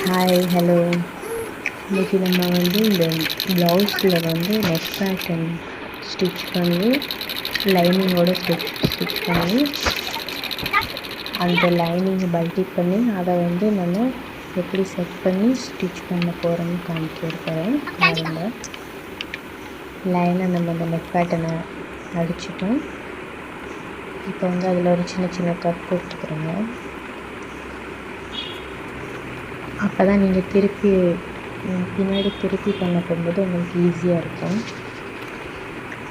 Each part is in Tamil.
Hi hello. இன்றைக்கி நம்ம இந்த ப்ளவுஸில் நெக் பேட்டர்ன் ஸ்டிச் பண்ணி லைனிங்கோடு ஸ்டிச் பண்ணி அந்த லைனிங்கை பல்டி பண்ணி அதை நம்ம எப்படி செட் பண்ணி ஸ்டிச் பண்ண போகிறோம்னு காமிக்கிறேன். பாருங்க, லைனை நம்ம அந்த நெக் பேட்டர்னை அடிச்சிட்டோம். இப்போ அதில் ஒரு சின்ன சின்ன கட் கொடுத்துக்கிறோங்க. அப்போ தான் நீங்கள் பின்னாடி திருப்பி பண்ண போகும்போது உங்களுக்கு ஈஸியாக இருக்கும்.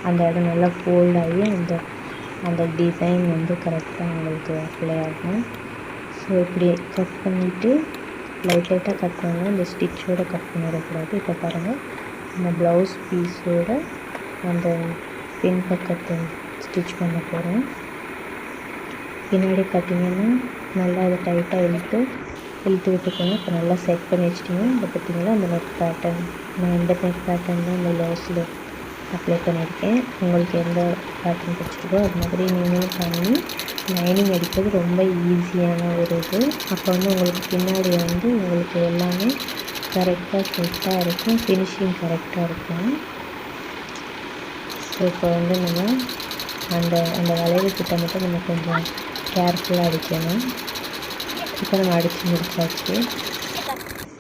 அந்த இடம் நல்லா ஃபோல்ட் ஆகி அந்த டிசைன் கரெக்டாக உங்களுக்கு அப்ளை ஆகும். ஸோ இப்படி கட் பண்ணிவிட்டு லைட்டாக கட் பண்ணணும். இந்த ஸ்டிச்சோடு கட் பண்ணிடக்கூடாது. இப்போ பாருங்கள், நம்ம ப்ளவுஸ் பீஸோட அந்த பின் பக்கத்தை ஸ்டிச் பண்ண போகிறோம். பின்னாடி பார்த்திங்கன்னா நல்லா அதை டைட்டாக இழுத்து விட்டுக்கணும். இப்போ நல்லா செட் பண்ணி வச்சிட்டிங்க. இப்போ பார்த்திங்கன்னா அந்த நெக் பேட்டர்ன், நான் எந்த நெக் பேட்டர்ன் தான் இந்த ப்ளவுஸில் அப்ளை பண்ணியிருக்கேன். உங்களுக்கு எந்த பேட்டர்ன் பிடிச்சிருக்கோ அது மாதிரி நீங்களும் பண்ணி லைனிங் அடிக்கிறது ரொம்ப ஈஸியான ஒரு இது. அப்போ உங்களுக்கு பின்னாடி உங்களுக்கு எல்லாமே கரெக்டாக செட்டாக இருக்கும், ஃபினிஷிங் கரெக்டாக இருக்கும். ஸோ இப்போ நம்ம அந்த வளைவு கிட்ட மட்டும் நம்ம கொஞ்சம் கேர்ஃபுல்லாக அடிக்கணும். இப்போ நம்ம அடித்து முடிச்சாச்சு.